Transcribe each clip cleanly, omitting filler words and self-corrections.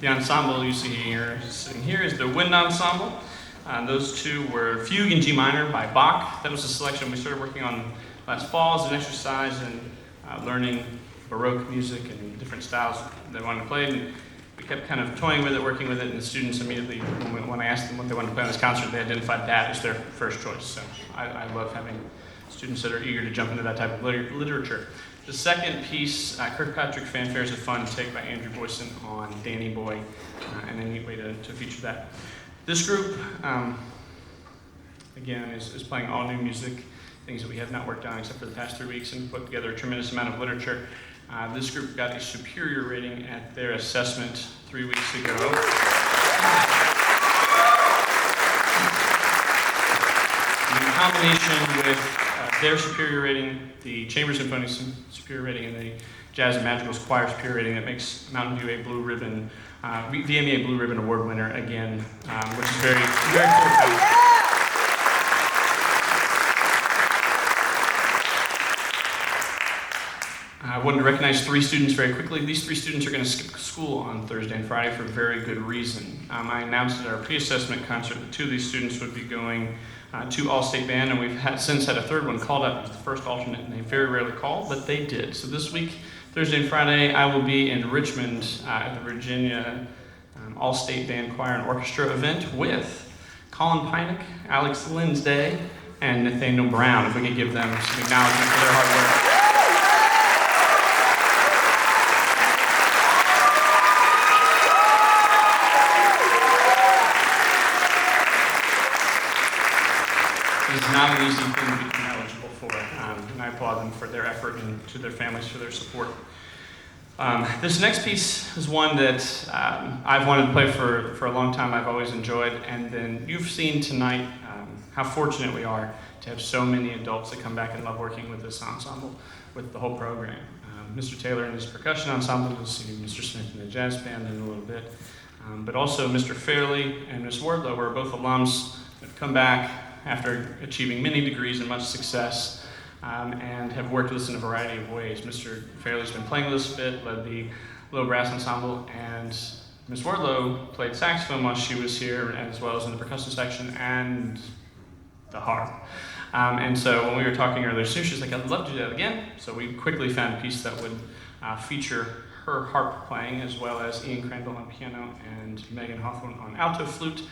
The ensemble you see here, sitting here, is the Wind Ensemble. Those two were Fugue in G minor by Bach. That was a selection we started working on last fall as an exercise in learning Baroque music and different styles they wanted to play. And we kept kind of toying with it, working with it, and the students immediately, when I asked them what they wanted to play on this concert, they identified that as their first choice. So I love having students that are eager to jump into that type of literature. The second piece, Kirkpatrick Fanfares of Fun, take by Andrew Boyson on Danny Boy, and a neat way to feature that. This group, again, is playing all new music, things that we have not worked on except for the past 3 weeks, and put together a tremendous amount of literature. This group got a superior rating at their assessment 3 weeks ago. In combination with their superior rating, the Chamber Symphony's superior rating, and the Jazz and Madrigals Choir superior rating, that makes Mountain View a Blue Ribbon, VMA Blue Ribbon Award winner again, which is very, very cool. I wanted to recognize 3 students very quickly. These 3 students are going to skip school on Thursday and Friday for very good reason. I announced at our pre-assessment concert that 2 of these students would be going to All-State Band, and we've since had a 3rd one called up as the first alternate, and they very rarely call, but they did. So this week, Thursday and Friday, I will be in Richmond at the Virginia All-State Band Choir and Orchestra event with Colin Pinick, Alex Linsday, and Nathaniel Brown, if we could give them some acknowledgement for their hard work. It is not an easy thing to be eligible for, and I applaud them for their effort and to their families for their support. This next piece is one that I've wanted to play for a long time. I've always enjoyed, and then you've seen tonight how fortunate we are to have so many adults that come back and love working with this ensemble, with the whole program. Mr. Taylor and his percussion ensemble, you'll see Mr. Smith in the jazz band in a little bit, but also Mr. Fairley and Ms. Wardlow, who are both alums that have come back after achieving many degrees and much success, and have worked with us in a variety of ways. Mr. Fairley's been playing with us a bit, led the low brass ensemble, and Ms. Wardlow played saxophone while she was here, as well as in the percussion section and the harp. And so when we were talking earlier, she's like, I'd love to do that again. So we quickly found a piece that would feature her harp playing, as well as Ian Crandall on piano and Megan Hawthorne on alto flute,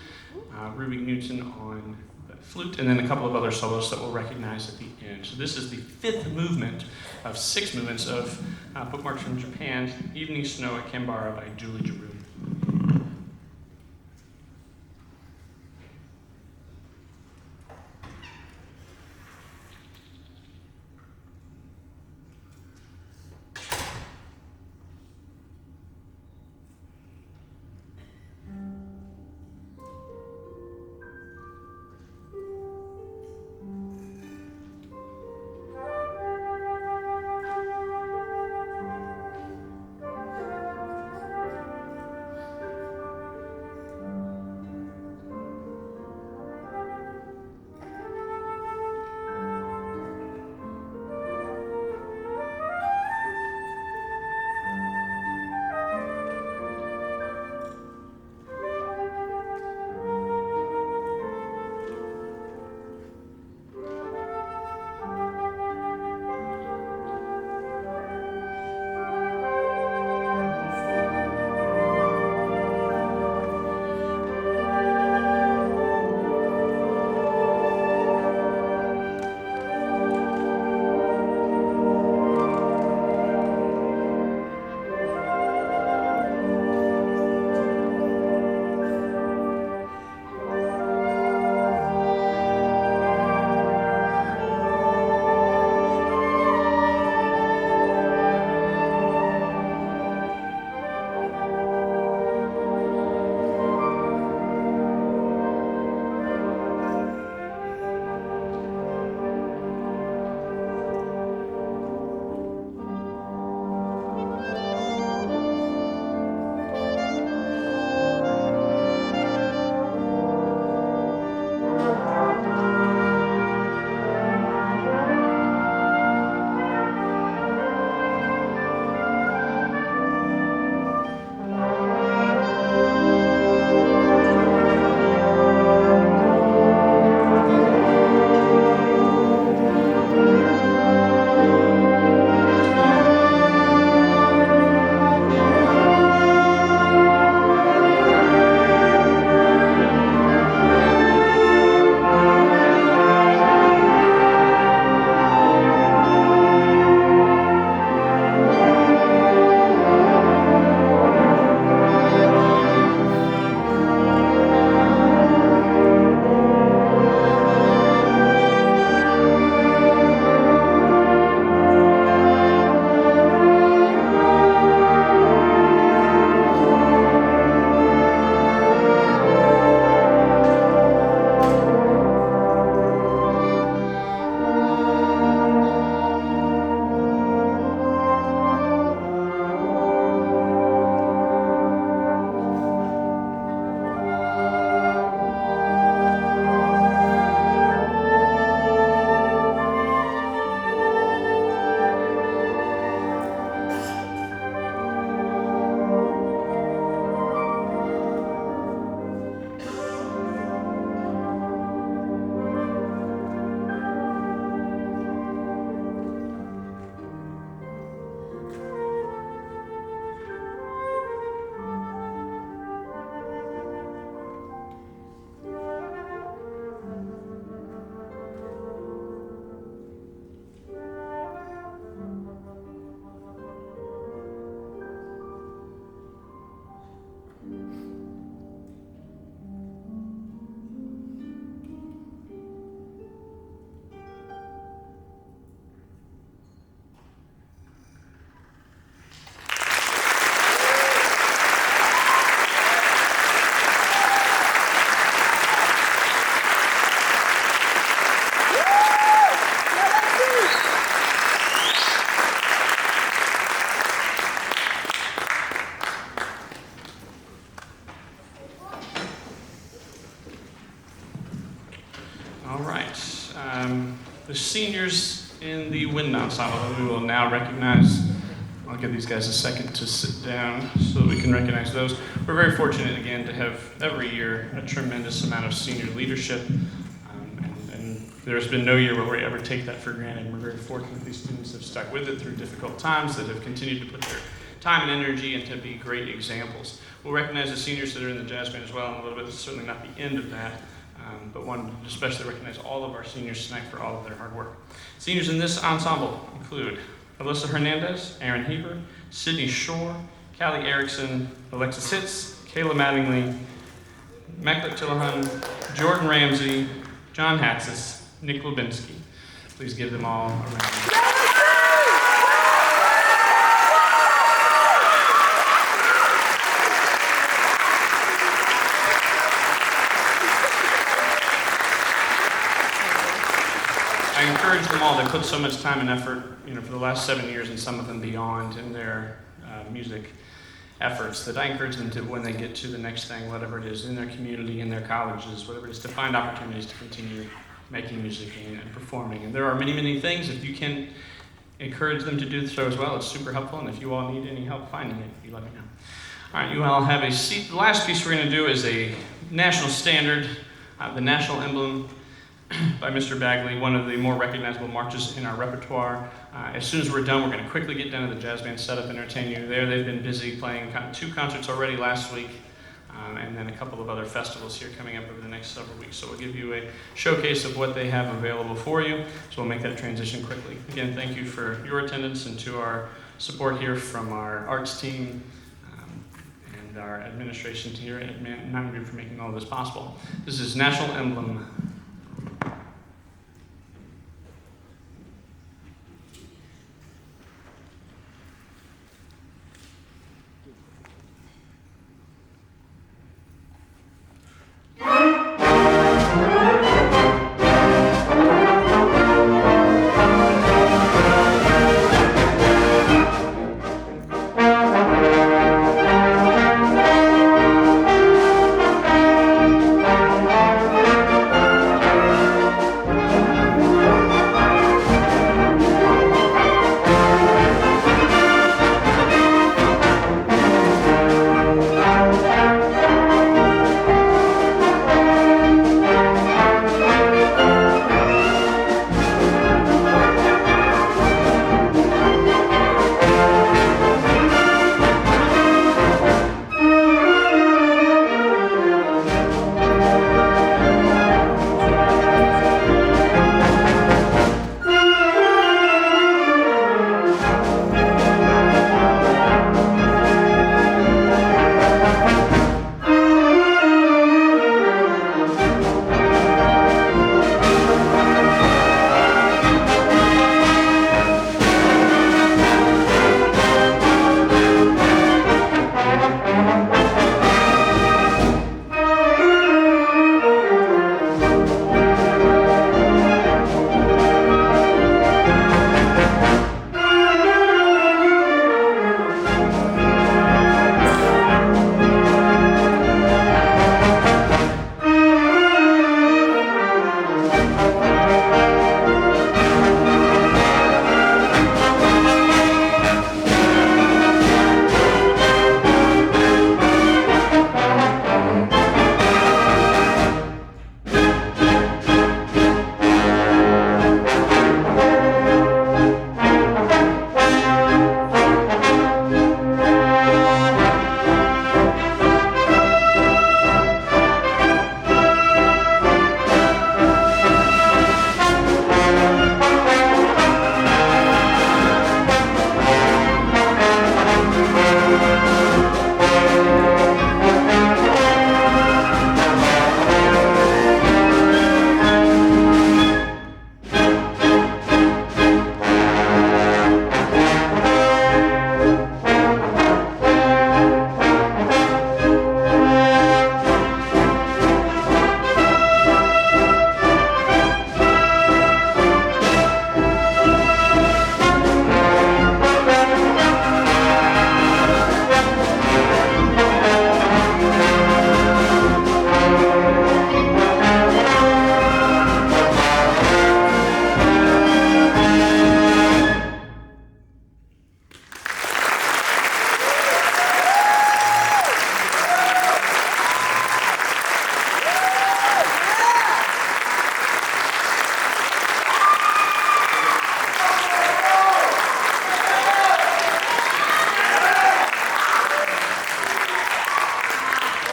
Ruby Newton on flute, and then a couple of other solos that we'll recognize at the end. So this is the 5th movement of 6 movements of Bookmarks from Japan, Evening Snow at Canberra by Julie Giroux. seniors in the wind ensemble that we will now recognize. I'll give these guys a second to sit down so that we can recognize those. We're very fortunate, again, to have every year a tremendous amount of senior leadership. And there's been no year where we ever take that for granted. We're very fortunate these students have stuck with it through difficult times, that have continued to put their time and energy and to be great examples. We'll recognize the seniors that are in the jazz band as well in a little bit. It's certainly not the end of that, but one to especially recognize all of our seniors tonight for all of their hard work. Seniors in this ensemble include Alyssa Hernandez, Aaron Heber, Sydney Shore, Callie Erickson, Alexis Hitz, Kayla Mattingly, Macklett Tillahan, Jordan Ramsey, John Hatzis, Nick Lubinsky. Please give them all a round. I encourage them all. They put so much time and effort, for the last 7 years, and some of them beyond, in their music efforts, that I encourage them to, when they get to the next thing, whatever it is, in their community, in their colleges, whatever it is, to find opportunities to continue making music and performing. And there are many, many things. If you can encourage them to do so as well, it's super helpful. And if you all need any help finding it, you let me know. All right, you all have a seat. The last piece we're going to do is a national standard, the national emblem by Mr. Bagley, one of the more recognizable marches in our repertoire. As soon as we're done, we're going to quickly get down to the jazz band setup and entertain you there. They've been busy playing 2 concerts already last week, and then a couple of other festivals here coming up over the next several weeks. So we'll give you a showcase of what they have available for you. So we'll make that transition quickly. Again, thank you for your attendance, and to our support here from our arts team and our administration here at Mountain View for making all of this possible. This is National Emblem